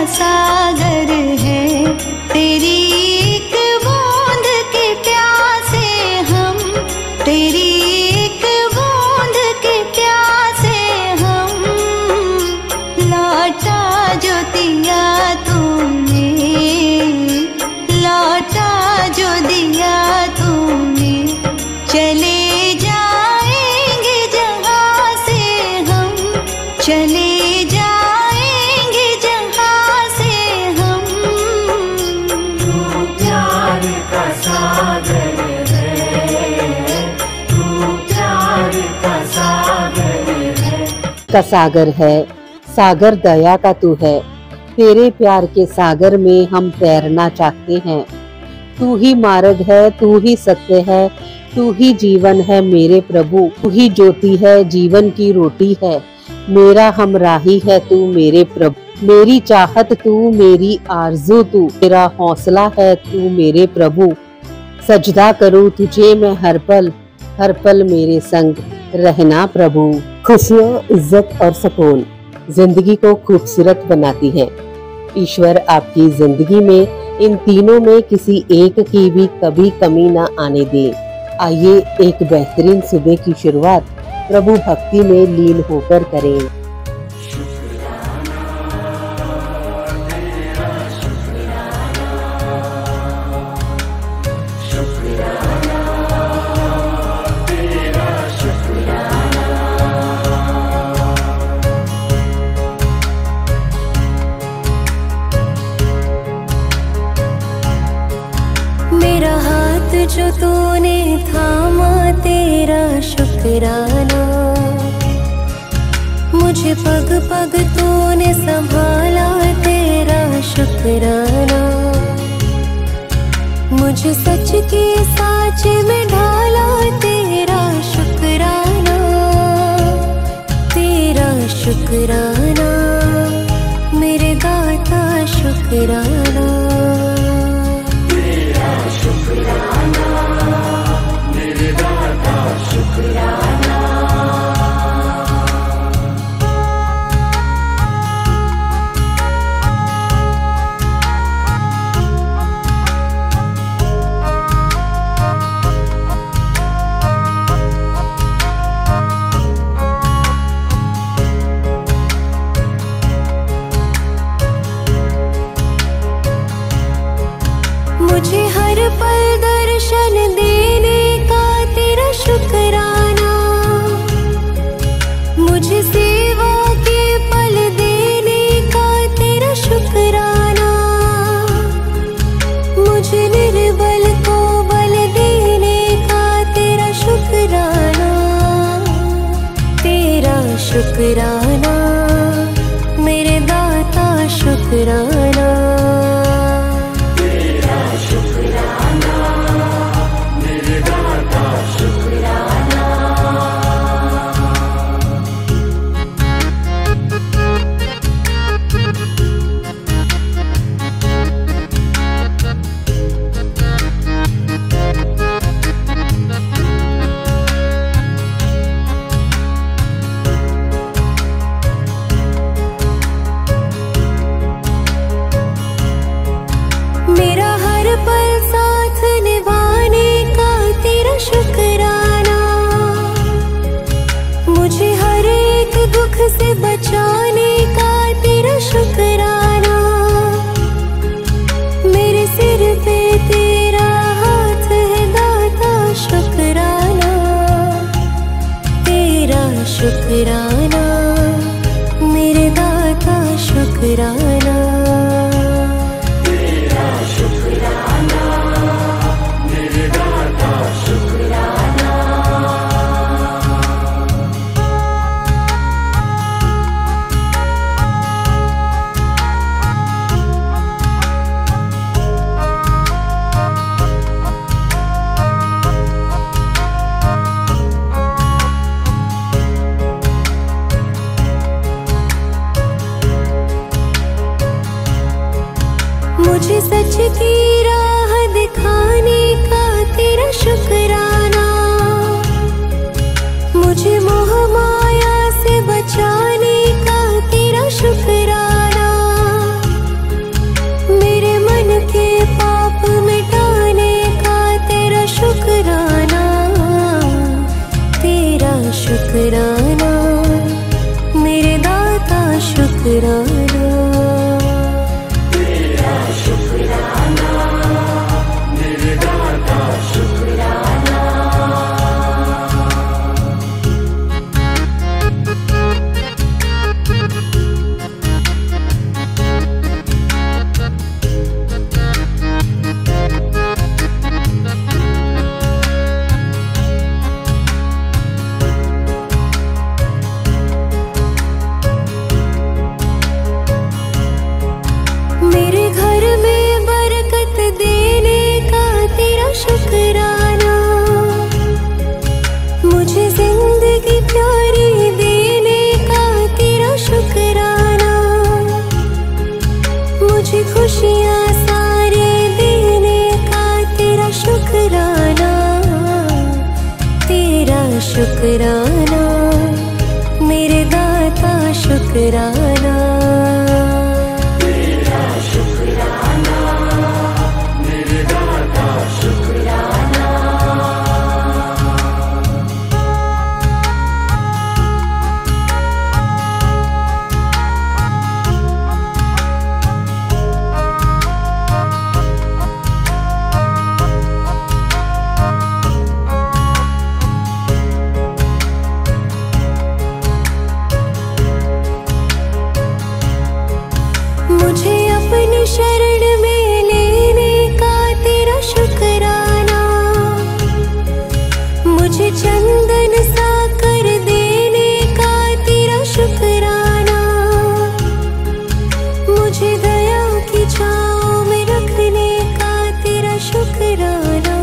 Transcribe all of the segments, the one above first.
सागर है, तेरी एक बूंद के प्यासे हम, तेरी एक बूंद के प्यासे हम। लौटा जो दिया तूने, लौटा जो दिया तूने, चले जाएंगे जहाँ से हम, चले जाएंगे जहाँ से हम। तू प्यार का सागर है, तू प्यार का सागर है। का सागर है, सागर दया का तू है। तेरे प्यार के सागर में हम तैरना चाहते हैं। तू ही मार्ग है, तू ही सत्य है, तू ही जीवन है मेरे प्रभु। तू ही ज्योति है, जीवन की रोटी है, मेरा हमराही है तू मेरे प्रभु। मेरी चाहत तू, मेरी आरज़ू तू, मेरा हौसला है तू मेरे प्रभु। सजदा करूँ तुझे मैं हर पल मेरे संग रहना प्रभु। खुशियाँ, इज्जत और सुकून जिंदगी को खूबसूरत बनाती है। ईश्वर आपकी जिंदगी में इन तीनों में किसी एक की भी कभी कमी ना आने दे। आइए एक बेहतरीन सुबह की शुरुआत प्रभु भक्ति में लीन होकर करें। मेरा हाथ जो तूने थामा, तेरा शुक्राना। मुझे पग पग तूने संभाला, तेरा शुक्राना। मुझे सच के साच में ढाला, तेरा शुक्राना, तेरा शुक्राना, मेरे दाता शुक्राना। मुझे हर पल दर्शन देने का तेरा शुक्राना। मुझे सेवा के पल देने का तेरा शुक्राना। मुझे निर्बल को बल देने का तेरा शुक्राना, तेरा शुक्राना, मेरे दाता शुक्राना। मेरा हर पल साथ निभाने का तेरा शुक्राना। मुझे हर एक दुख से बचाने का तेरा शुक्राना। मेरे सिर पे तेरा हाथ है दाता शुक्राना, तेरा शुक्राना, मेरे दाता शुक्राना। मुझे सच की राह दिखाने का तेरा शुक्राना। मुझे मोह माया से बचाने का तेरा शुक्राना। शुक्राना। तेरा शुक्राना मेरे दाता शुक्राना। मेरे घर में बरकत देने का तेरा शुक्राना। मुझे जिंदगी प्यारी देने का तेरा शुक्राना। मुझे खुशियाँ सारे देने का तेरा शुक्राना। तेरा शुक्राना मेरे दाता शुक्राना। तेरा शुक्राना मेरे दाता शुक्राना। मुझे अपनी शरण में लेने का तेरा शुक्राना। मुझे चंदन सा कर देने का तेरा शुक्राना। मुझे दया की छाँव में रखने का तेरा शुक्राना।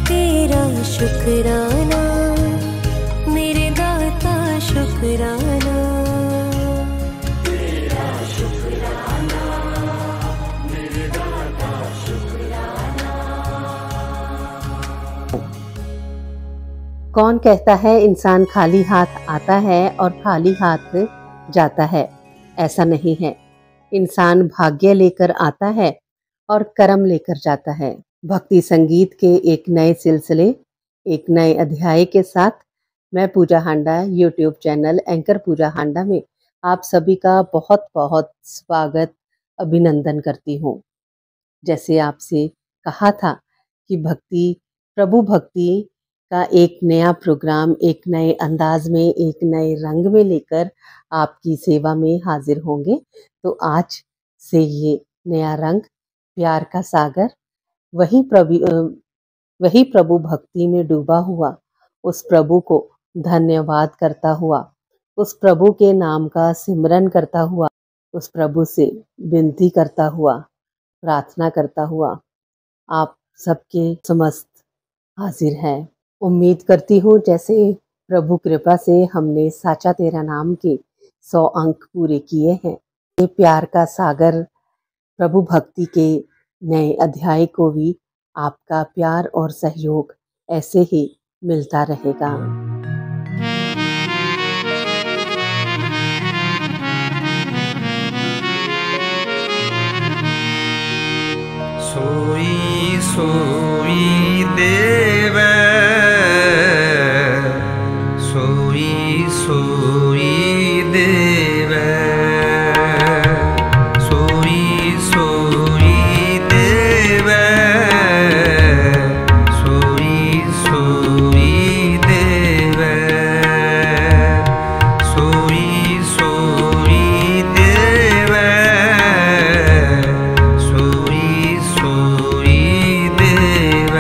तेरा शुक्राना मेरे दाता शुक्राना। तेरा शुक्राना मेरे दाता शुक्राना। कौन कहता है इंसान खाली हाथ आता है और खाली हाथ जाता है? ऐसा नहीं है। इंसान भाग्य लेकर आता है और कर्म लेकर जाता है। भक्ति संगीत के एक नए सिलसिले, एक नए अध्याय के साथ मैं पूजा हांडा यूट्यूब चैनल एंकर पूजा हांडा में आप सभी का बहुत बहुत स्वागत अभिनंदन करती हूँ। जैसे आपसे कहा था कि प्रभु भक्ति का एक नया प्रोग्राम एक नए अंदाज में, एक नए रंग में लेकर आपकी सेवा में हाजिर होंगे। तो आज से ये नया रंग प्यार का सागर, वही प्रभु भक्ति में डूबा हुआ उस प्रभु को धन्यवाद करता हुआ, उस प्रभु के नाम का सिमरन करता हुआ, उस प्रभु से विनती करता हुआ, प्रार्थना करता हुआ आप सबके समस्त हाजिर हैं। उम्मीद करती हूँ जैसे प्रभु कृपा से हमने साचा तेरा नाम के 100 अंक पूरे किए हैं, ये प्यार का सागर प्रभु भक्ति के नए अध्याय को भी आपका प्यार और सहयोग ऐसे ही मिलता रहेगा। सोई सोई देव, सोई सोई देव, सोई सोई देव, सोई सोई देव, सोई सोई देव, सोई सोई देव।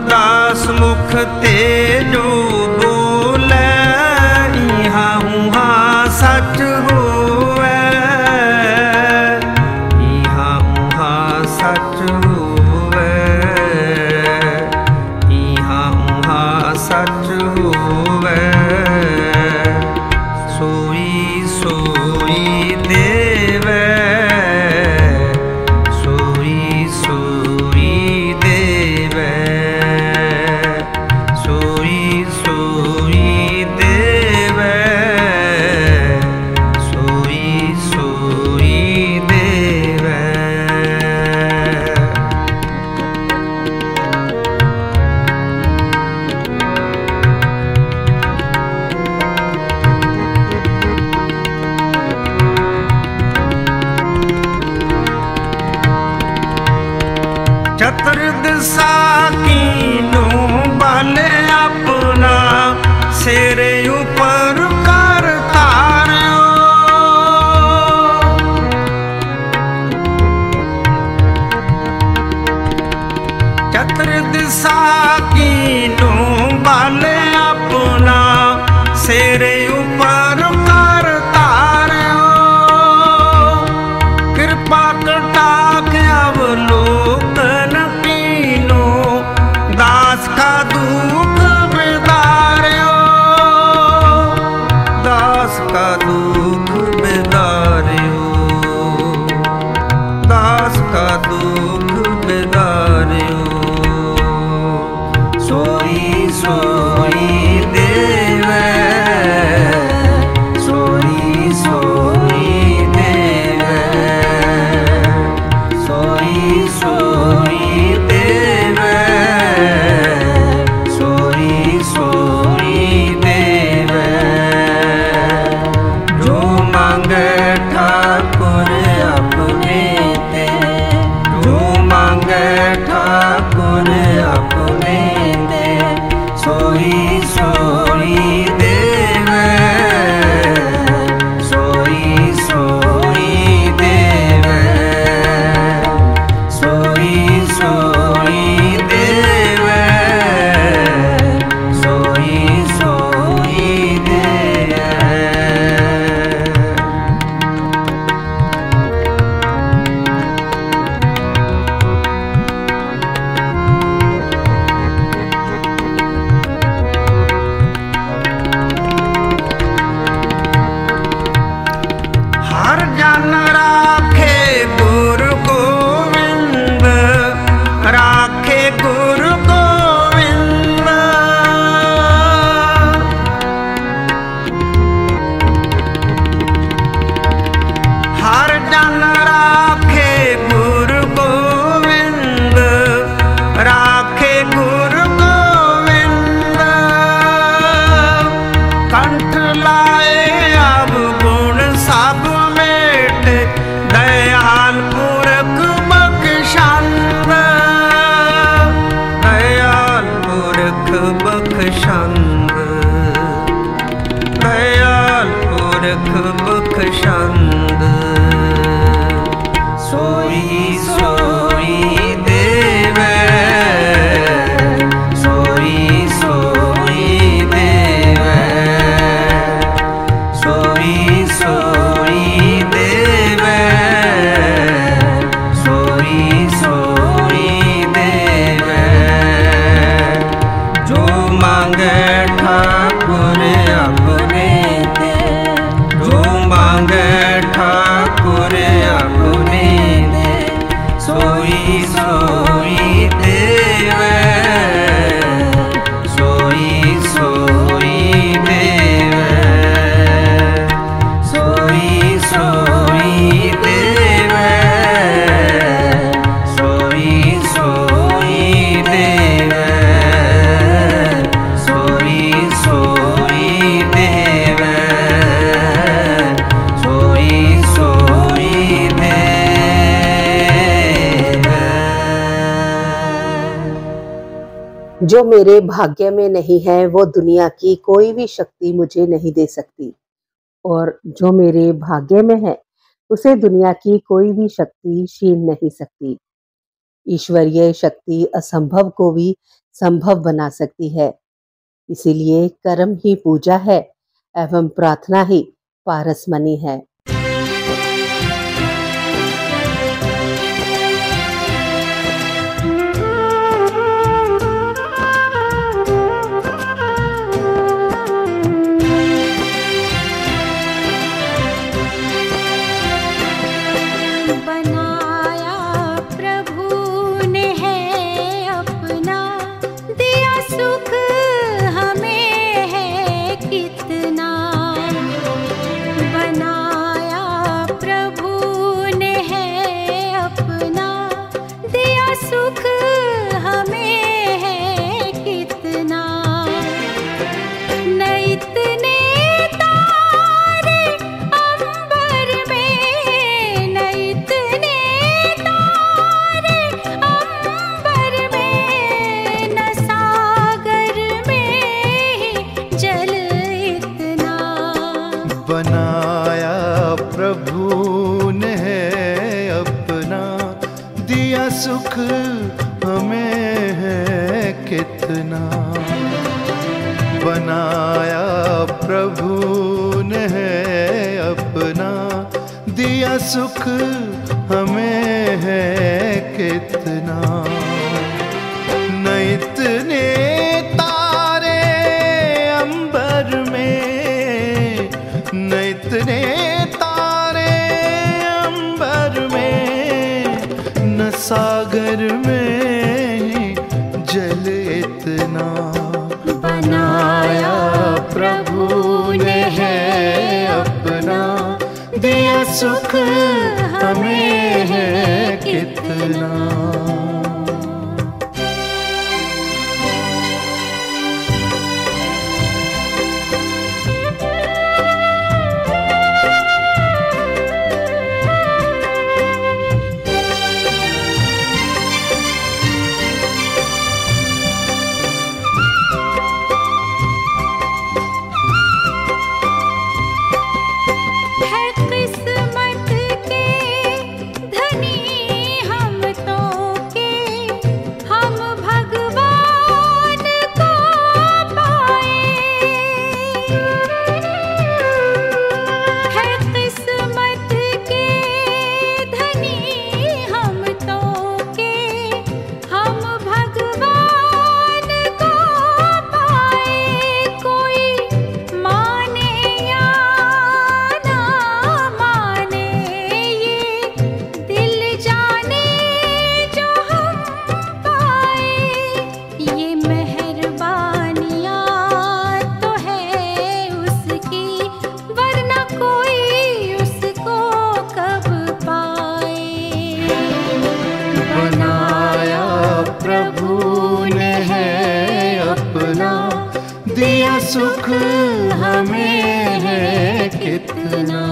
दास मुख ते जो बोले, इहाँ उहाँ सच होवे, इहाँ उहाँ सच होवे, इहाँ उहाँ सच होवे। सोई सोई देवे, सोई सोई देवे, सोई सोई देवे, सोई सोई देवे। चतुर्दशा कीनो बल अपना, सिरे ऊपर कर तार्यो। चतुर्दशा कीनो बल अपना, सिरे ऊपर कर तार्यो। कृपा कटाक्ष अवलोकन कीनो, दास का दुख बिदार्यो, दास का दुख बिदार्यो, दास का दुख बिदार्यो। सोई सोई देवे, सोई सोई देवे, सोई सोई देवे, सोई सोई देवे। जो मांगे ठाकुर अपने ते, जो मांगे ठाकुर अपने ते, सोई सोई देवे, सोई सोई देवे, सोई सोई देवे, सोई सोई देवे। हर जन राखे गुरु गोविंद, राखे गुरु गोविंद। हर जन राखे गुरु गोविंद, राखे गुरु गोविंद। कंठ लाए अब गुण सब मेट, दयाल पुरख बख्शंद, दयाल पुरख बख्शंद, दयाल पुरख बख्शंद। सोई सोई देवे, सोई सोई देवे, सोई सोई देवे, सोई सोई देवे। जो मांगे ठाकुर अपने ते, जो मांगे ठाकुर अपने ते, सोई सोई देवे, सोई सोई देवे, सोई सोई देवे, सोई सोई देवे, सोई सोई देवे, सोई सोई देवे। जो मेरे भाग्य में नहीं है वो दुनिया की कोई भी शक्ति मुझे नहीं दे सकती, और जो मेरे भाग्य में है उसे दुनिया की कोई भी शक्ति छीन नहीं सकती। ईश्वरीय शक्ति असंभव को भी संभव बना सकती है। इसीलिए कर्म ही पूजा है एवं प्रार्थना ही पारसमणि है। सुख हमें है कितना, बनाया प्रभु ने है अपना, दिया सुख हमें है कितना। न इतने तारे अंबर में, न इतने तारे अंबर में, न सागर में जल इतना, बनाया प्रभु ने है अपना, दिया सुख हमें है कितना। दिया सुख हमें है कितना।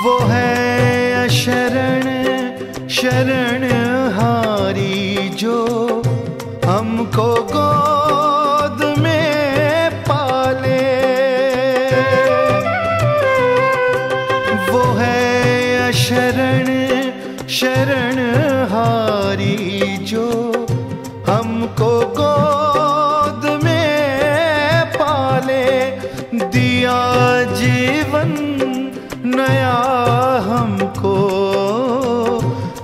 वो है शरण शरण हारी जो हमको गोद में पाले, वो है शरण शरण हारी जो हमको गोद में पाले, दिया जीवन नया हमको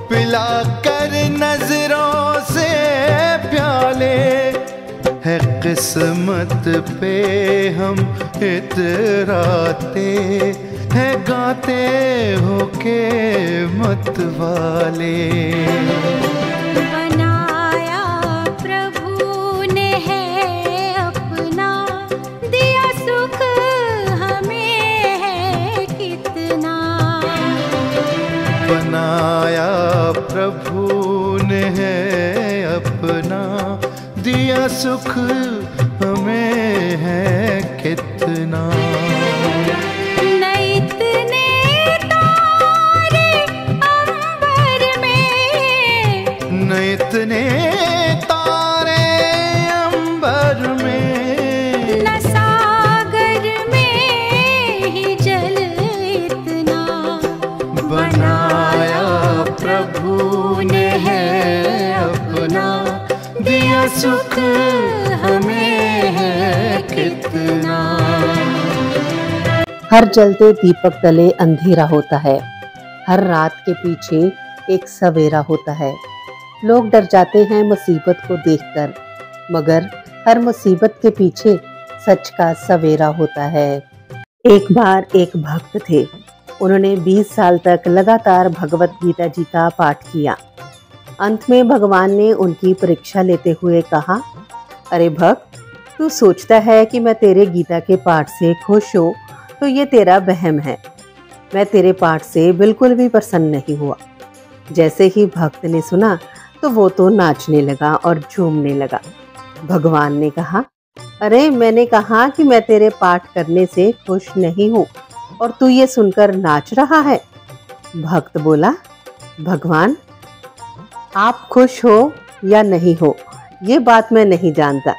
पिला कर नजरों से प्याले, है किस्मत पे हम इतराते हैं गाते हो के मत वाले। बनाया प्रभु ने है अपना, दिया सुख हमें है कितना। बनाया प्रभु ने है अपना, दिया सुख हमें है इतना। न इतने तारे अंबर में, न इतने तारे अंबर में, न सागर में ही जल इतना बनाया प्रभु ने है अपना, दिया सुख हमें है कितना। हर जलते दीपक तले अंधेरा होता है, हर रात के पीछे एक सवेरा होता है। लोग डर जाते हैं मुसीबत को देखकर, मगर हर मुसीबत के पीछे सच का सवेरा होता है। एक बार एक भक्त थे, उन्होंने 20 साल तक लगातार भगवत गीता जी का पाठ किया। अंत में भगवान ने उनकी परीक्षा लेते हुए कहा, अरे भक्त, तू सोचता है कि मैं तेरे गीता के पाठ से खुश हूँ, तो ये तेरा वहम है। मैं तेरे पाठ से बिल्कुल भी प्रसन्न नहीं हुआ। जैसे ही भक्त ने सुना तो वो तो नाचने लगा और झूमने लगा। भगवान ने कहा, अरे मैंने कहा कि मैं तेरे पाठ करने से खुश नहीं हूँ और तू ये सुनकर नाच रहा है। भक्त बोला, भगवान, आप खुश हो या नहीं हो ये बात मैं नहीं जानता,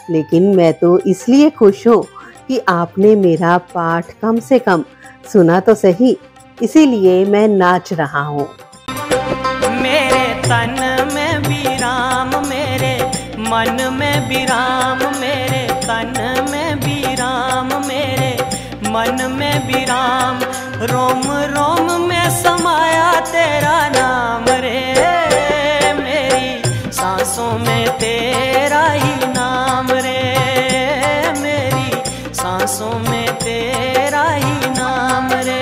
लेकिन मैं तो इसलिए खुश हूँ कि आपने मेरा पाठ कम से कम सुना तो सही, इसीलिए मैं नाच रहा हूँ। मेरे तन में भी राम, मेरे मन में भी राम, मेरे तन में भी राम, मेरे मन में भी राम, रोम रोम में समाया तेरा नाम रे, मेरी सांसों में तेरा ही नाम रे, मेरी सांसों में तेरा ही नाम रे।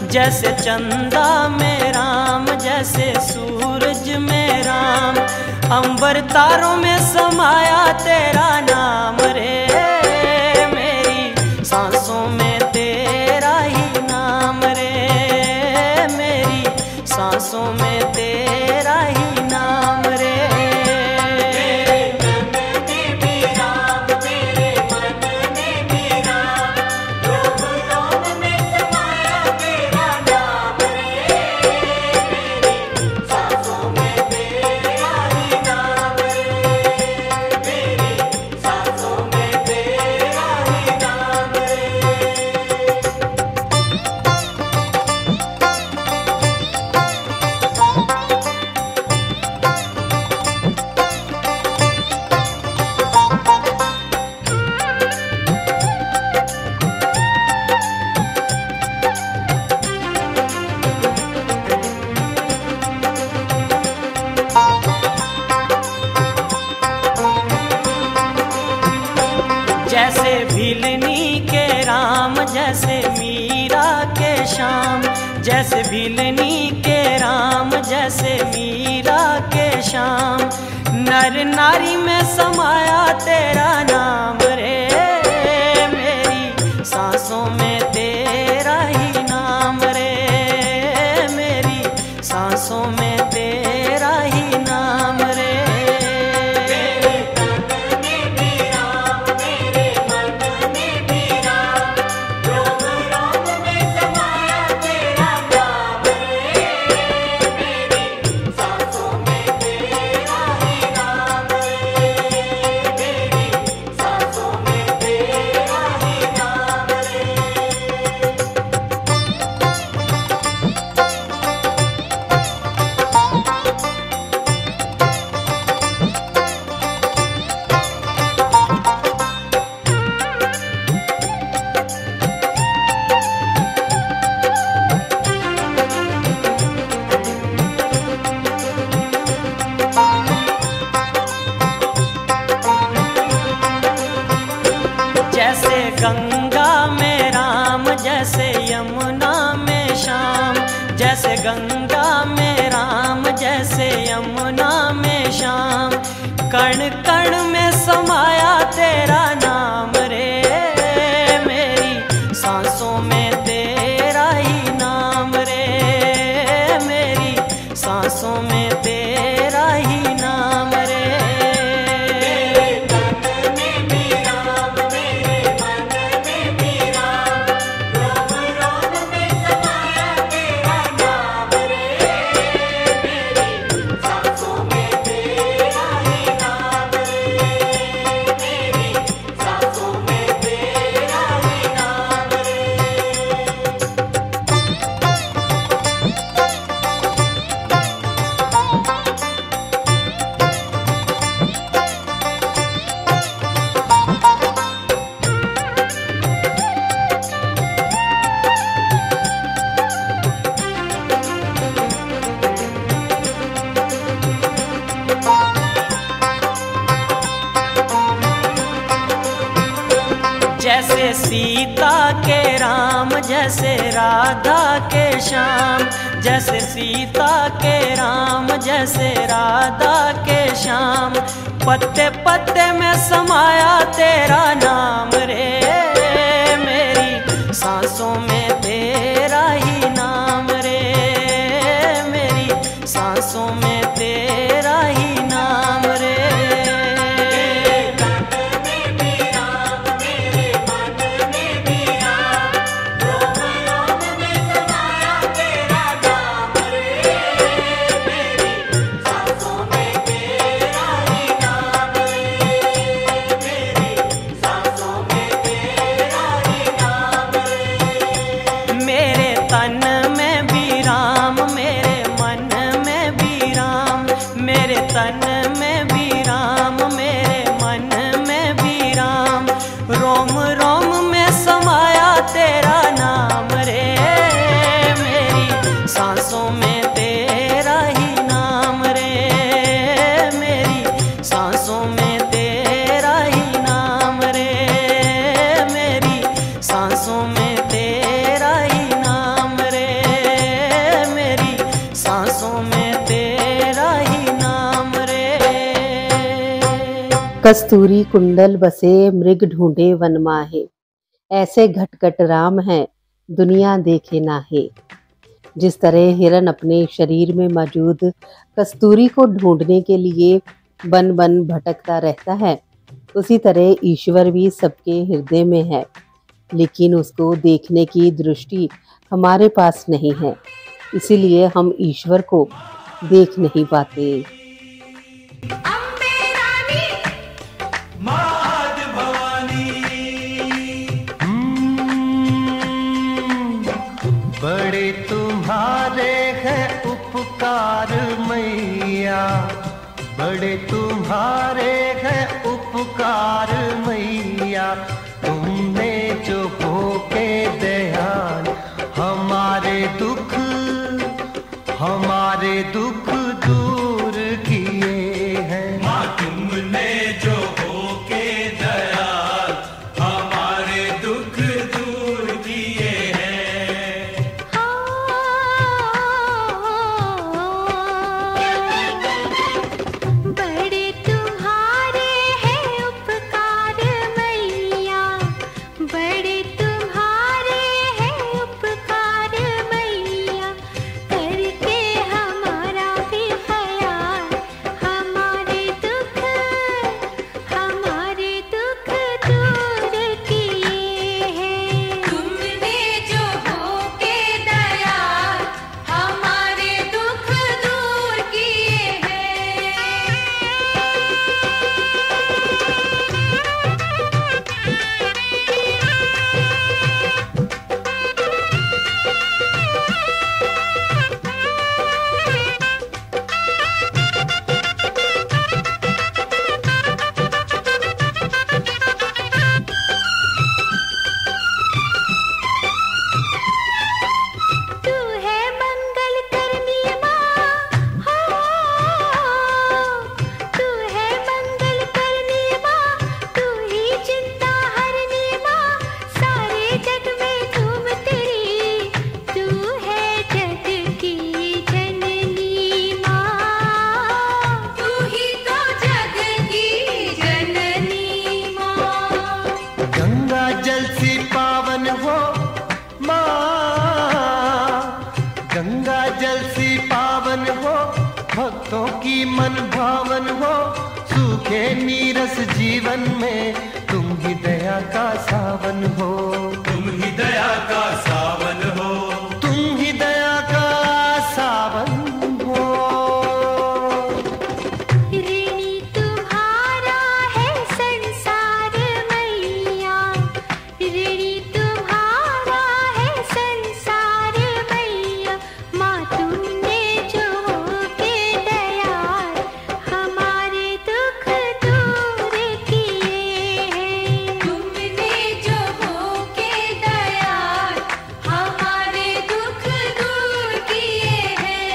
जैसे चंदा में राम, जैसे सूरज में राम, अंबर तारों में समाया तेरा नाम रे, मेरी सांसों में तेरा ही नाम रे, मेरी सांसों में तेरा ही नाम रे। जैसे भिलनी के राम, जैसे मीरा के श्याम, जैसे भिलनी के राम, जैसे मीरा के श्याम, नर नारी में समाया तेरा नाम रे, मेरी सांसों में तेरा ही नाम रे, मेरी सांसों में तेरा ही नाम रे। जैसे गंगा में राम, जैसे यमुना में श्याम। जैसे गंगा में राम, जैसे यमुना में श्याम। कण कण में समाया तेरा नाम रे, मेरी सांसों में तेरा ही नाम रे, मेरी सांसों में तेरा ही नाम रे। जैसे सीता के राम, जैसे राधा के श्याम। जैसे सीता के राम, जैसे राधा के श्याम। पत्ते पत्ते में समाया तेरा नाम रे, मेरी सांसों में तेरा ही नाम रे, मेरी सांसों में तेरा ही नाम रे। तन में भी राम, मेरे मन में भी राम। रोम रोम में समाया तेरा नाम रे, मेरी सांसों में तेरा ही नाम रे, मेरी सांसों में तेरा ही नाम रे, मेरी सांसों में तेरा ही नाम रे, मेरी सांसों में तेरा ही नाम रे। कस्तूरी कुंडल बसे मृग ढूंढे वन माहे, ऐसे घटघट राम है दुनिया देखे नाहे। जिस तरह हिरन अपने शरीर में मौजूद कस्तूरी को ढूंढने के लिए बन बन भटकता रहता है, उसी तरह ईश्वर भी सबके हृदय में है, लेकिन उसको देखने की दृष्टि हमारे पास नहीं है, इसीलिए हम ईश्वर को देख नहीं पाते। बड़े तुम्हारे हैं उपकार मैया, बड़े तुम्हारे हैं उपकार मैया। तुमने जो होके दयाल हमारे दुख दूर किए हैं। माँ तुमने जो होके दयाल हमारे दुख दूर किए हैं। बड़े तुम्हारे हैं उपकार रस जीवन में तुम ही दया का सावन हो, तुम ही दया का सावन हो, तुम ही दया का सावन हो। ऋणी तुम्हारा है संसार मैया, ऋणी तुम्हारा है संसार मैया। माँ तुमने जो के दयाल हमारे दुख दूर किए हैं, तुमने जो के दयाल हमारे दुख दूर किए हैं।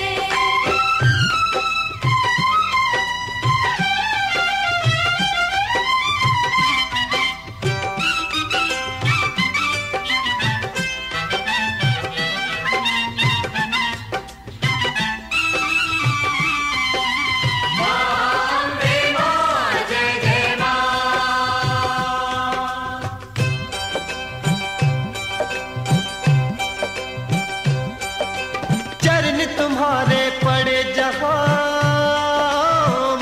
चरण तुम्हारे पड़े जहाँ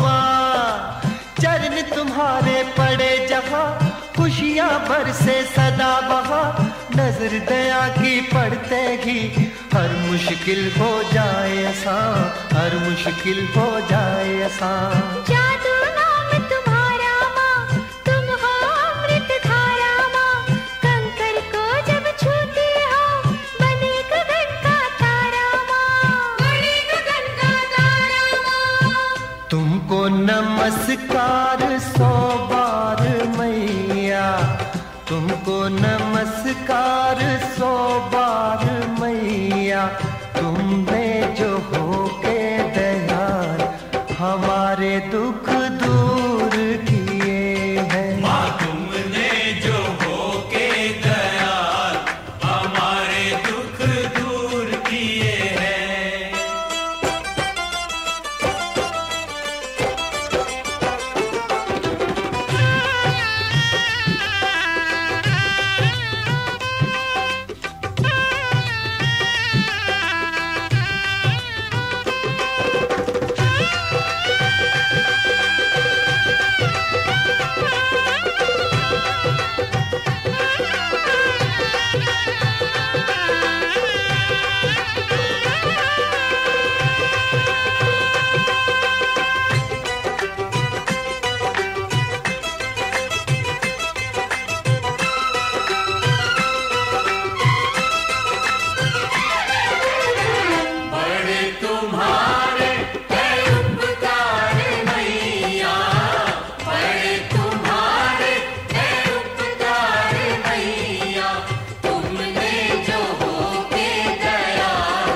माँ, चरण तुम्हारे पड़े जहाँ खुशियाँ बरसे सदा बहा। नजर दया की पड़ते ही हर मुश्किल हो जाए आसान, हर मुश्किल हो जाए आसान। जादू नाम तुम्हारा माँ, तुम हो अमृत धारा माँ। कंकर को जब छूती हो बने गगन का तारा माँ, बने गगन का तारा माँ। तुमको नमस्कार 100 बार मैया, तुमको नमस्कार 100 बार मैया। तुमने जो हो के दयाल हमारे दुख दूर किए हैं। माँ तुमने जो हो के दयाल हमारे दुख दूर किए हैं। बड़े तुम्हारे है उपकार मैया, बड़े तुम्हारे है उपकार मैया। तुमने जो हो के दयाल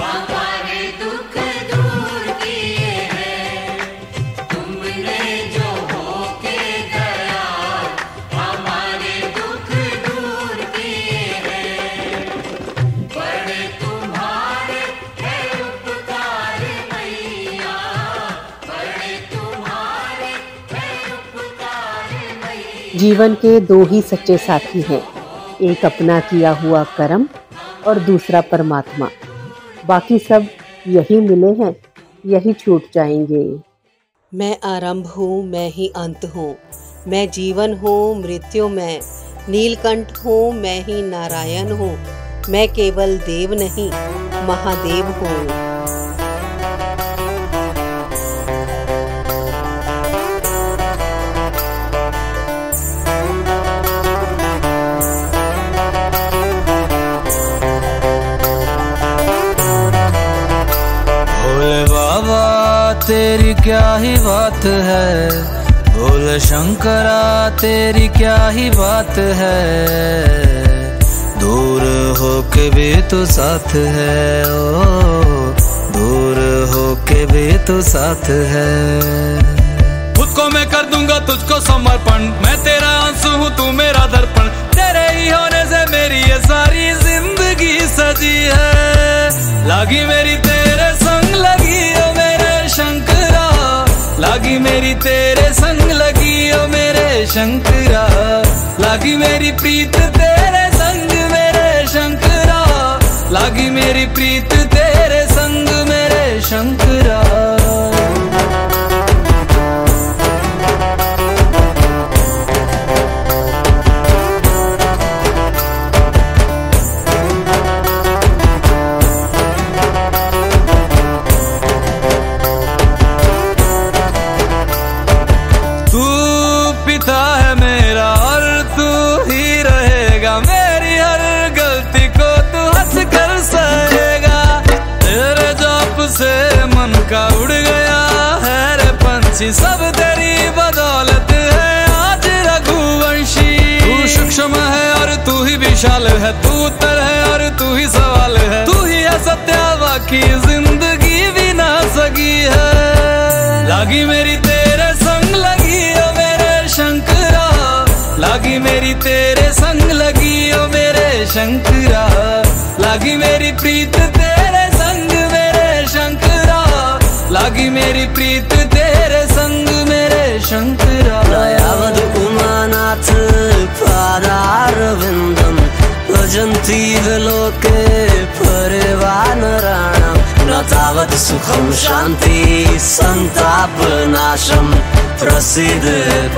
हमारे दुख दूर किए हैं, तुमने जो हो के दयाल हमारे दुख दूर किए हैं। बड़े तुम्हारे है उपकार मैया, बड़े तुम्हारे है उपकार मैया। जीवन के दो ही सच्चे साथी हैं, एक अपना किया हुआ कर्म और दूसरा परमात्मा। बाकी सब यही मिले हैं, यही छूट जाएंगे। मैं आरंभ हूँ, मैं ही अंत हूँ, मैं जीवन हूँ, मृत्यु मैं, नीलकंठ हूँ, मैं ही नारायण हूँ, मैं केवल देव नहीं महादेव हूँ। भोले बाबा तेरी क्या ही बात है, भोले शंकरा तेरी क्या ही बात है। दूर होके भी तो साथ है, ओ दूर होके भी तो साथ है। खुद को मैं कर दूंगा तुझको समर्पण, मैं तेरा आंसू हूँ तू मेरा दर्पण। तेरे ही होने से मेरी ये सारी जिंदगी सजी है। लागी मेरी तेरे संग लगी ओ मेरे शंकरा, लागी मेरी तेरे संग लगी ओ मेरे शंकरा। लागी मेरी प्रीत तेरे संग मेरे शंकरा, लागी मेरी प्रीत तेरे संग मेरे शंकरा। ऐसी सब तेरी बदौलत है आज रघुवंशी। तू सूक्ष्म है और तू ही विशाल है, तू उत्तर है और तू ही सवाल है, तू ही है सत्या बाकी जिंदगी भी ना सकी है। लागी मेरी तेरे संग लगी ओ मेरे शंकरा, लागी मेरी तेरे संग लगी ओ मेरे शंकरा, लागी मेरी प्रीत तेरे संग मेरे शंकरा, लागी मेरी प्रीत तेरे संग मेरे शंकरा। दयावद उमानाथ पादारविन्दं भजन्ति लोके परिवानराणां, न तावत् सुखं शान्ति संतापनाशं, प्रसीद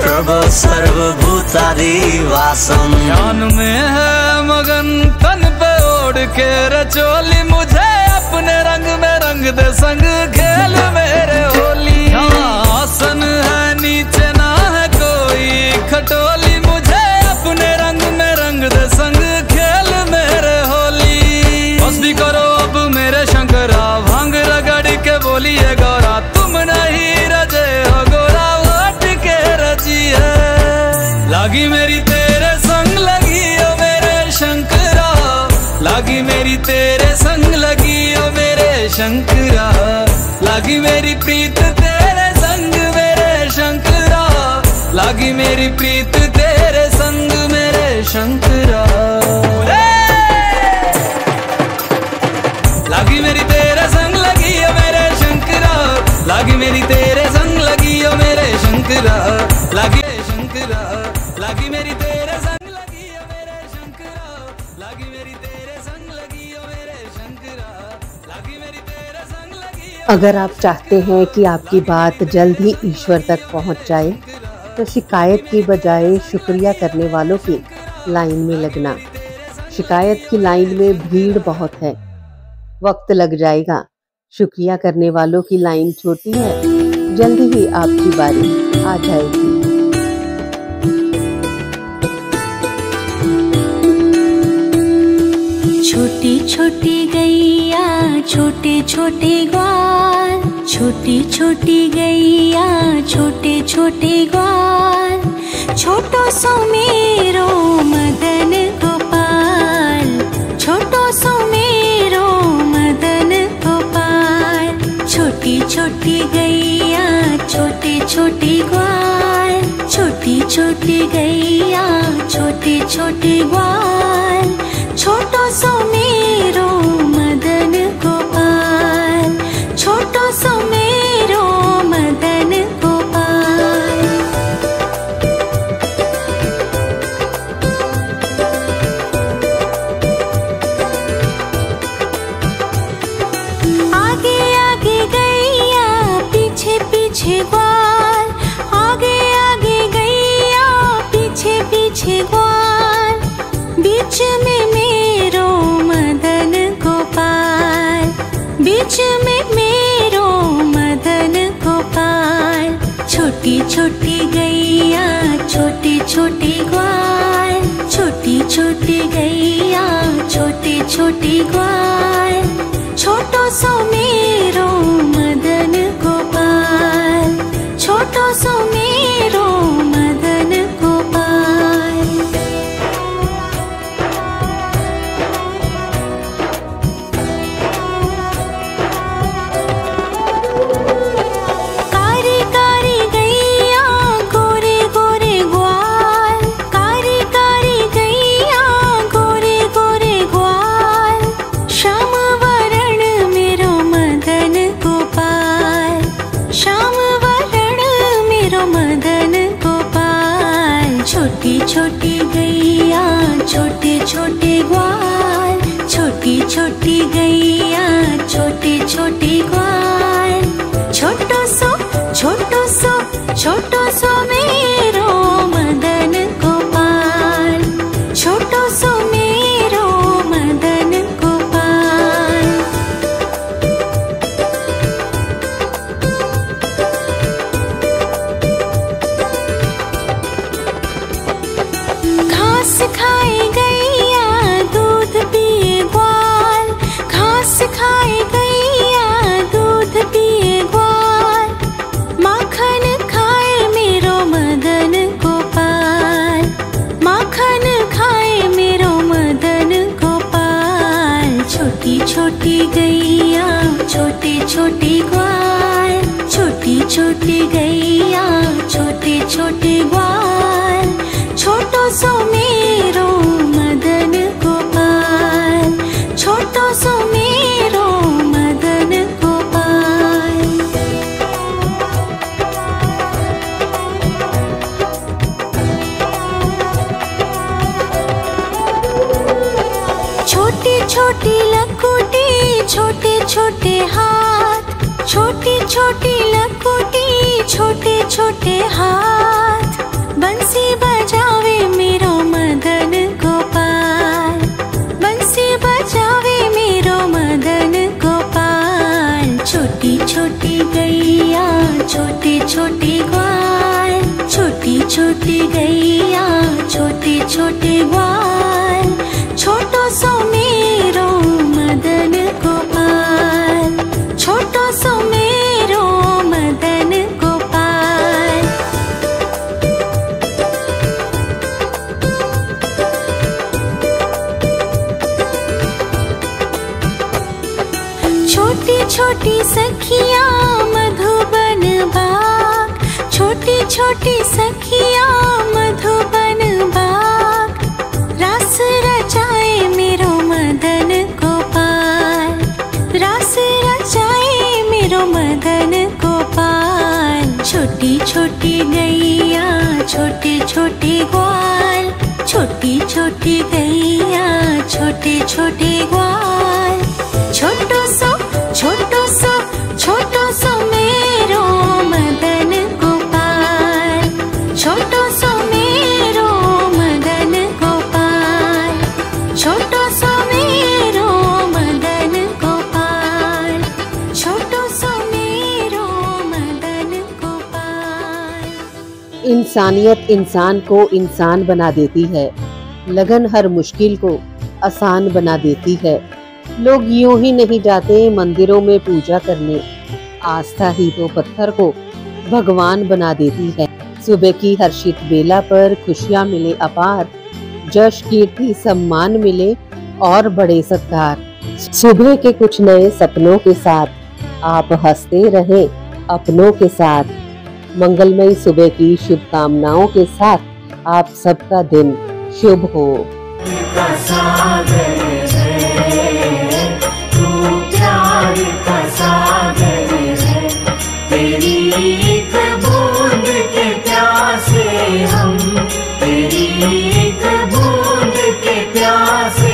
प्रभो सर्वभूतादिवासम्। ध्यान में है मगन तन पे ओढ़ के रचोली, मुझे अपने रंग में रंग दे संग खेल मेरे होली। आसन है नीचे ना है कोई खटोली, मुझे अपने रंग में रंग दे संग खेल मेरे होली। बस भी करो अब मेरे शंकरा, भांग रगड़ के बोलिए गौरा, तुम नहीं रजे हो गोरा वट के रजी है। लागी मेरी तेरे संग लगी ओ मेरे शंकरा, लागी मेरी तेरे संग लगी ओ मेरे शंकरा, लागी मेरी प्रीत तेरे संग मेरे शंकरा, लागी मेरी प्रीत तेरे संग मेरे शंकरा। लागी मेरी तेरे संग लगी ओ मेरे शंकरा, लागी मेरी तेरे संग लगी ओ मेरे शंकरा, लागी शंकरा, लागी मेरी तेरे संग लगी ओ मेरे शंकरा, लागी मेरी तेरे संग लगी ओ मेरे शंकरा, लागी मेरी तेरे संग लगी। अगर आप चाहते हैं कि आपकी बात जल्द ही ईश्वर तक पहुंच जाए तो शिकायत की बजाय शुक्रिया करने वालों की लाइन में लगना। शिकायत की लाइन में भीड़ बहुत है, वक्त लग जाएगा। शुक्रिया करने वालों की लाइन छोटी है, जल्दी ही आपकी बारी आ जाएगी। छोटी छोटी गैया छोटे छोटे ग्वाल, छोटी छोटी गैया छोटे छोटे ग्वाल, छोटो सो मेरो मदन गोपाल, छोटो सो मेरो मदन गोपाल। छोटी छोटी गैया छोटे छोटे ग्वाल, छोटी छोटी गैया छोटे छोटे ग्वाल, छोटो सो मेरो मदन गोपाल, छोटो सो मेरो मदन गोपाल। आगे आगे गैया पीछे पीछे ग्वाल, आगे आगे गैया पीछे पीछे ग्वाल, बीच में मेरो मदन गोपाल, बीच में मेरो मदन गोपाल। छोटी छोटी गैया छोटे छोटे ग्वाल, छोटी छोटी गैया छोटे छोटे ग्वाल, छोटो सो मेरो मदन गोपाल, छोटो सो मेरो मदन गोपाल। कारी कारी गैया गोरे गोरे ग्वाल, कारी कारी गैया गोरे गोरे ग्वाल, श्याम वरण मेरो मदन गोपाल, श्याम वरण मेरो मदन गोपाल। छोटी छोटी गैया छोटे छोटे ग्वाल, छोटी छोटी गैया छोटे छोटे ग्वाल, छोटो सो छोटो सो मेरो मदन गोपाल, छोटो सो मेरो मदन गोपाल। घास खाए गैया दूध पिए ग्वाल, घास खाए गैया दूध पिए ग्वाल, माखन छोटी गैया छोटे छोटे ग्वाल, छोटी छोटी गैया छोटे छोटे ग्वाल, छोटो सो मेरो मदन गोपाल, छोटो सो मेरो मदन गोपाल। छोटी छोटी लकुटी छोटे छोटे हाथ, छोटी छोटी लकुटी छोटे छोटे हाथ, बंसी बजावे मेरो मदन गोपाल, बंसी बजावे मेरो मदन गोपाल। छोटी छोटी गैया छोटे छोटे ग्वाल, छोटी छोटी गैया छोटे छोटे ग्वाल, छोटो सो मेरो मदन गोपाल, छोटो सो मेरो मदन गोपाल। छोटी छोटी सखियाँ मधुबन बाग, छोटी छोटी सखियाँ मधुबन बाग, रास रचाए मेरो मदन गोपाल, रास रचाए मेरो मदन गोपाल। छोटी छोटी गैया छोटे छोटे ग्वाल, छोटी छोटी गैया छोटे छोटे ग्वाल, छोटो सो छोटो सो मेरो मदन गोपाल, छोटो सो मेरो मदन गोपाल, छोटो सो मेरो मदन गोपाल, छोटो सो मेरो मदन गोपाल। इंसानियत इंसान को इंसान बना देती है, लगन हर मुश्किल को आसान बना देती है। लोग यूं ही नहीं जाते मंदिरों में पूजा करने, आस्था ही तो पत्थर को भगवान बना देती है। सुबह की हर्षित बेला पर खुशियां मिले अपार, जश कीर्ति सम्मान मिले और बड़े सत्कार। सुबह के कुछ नए सपनों के साथ आप हंसते रहे अपनों के साथ। मंगलमयी सुबह की शुभकामनाओं के साथ आप सबका दिन शुभ हो। का सागर है तू, प्यार का सागर है, तेरी एक बूंद के प्यासे हम, तेरी एक बूंद के प्यासे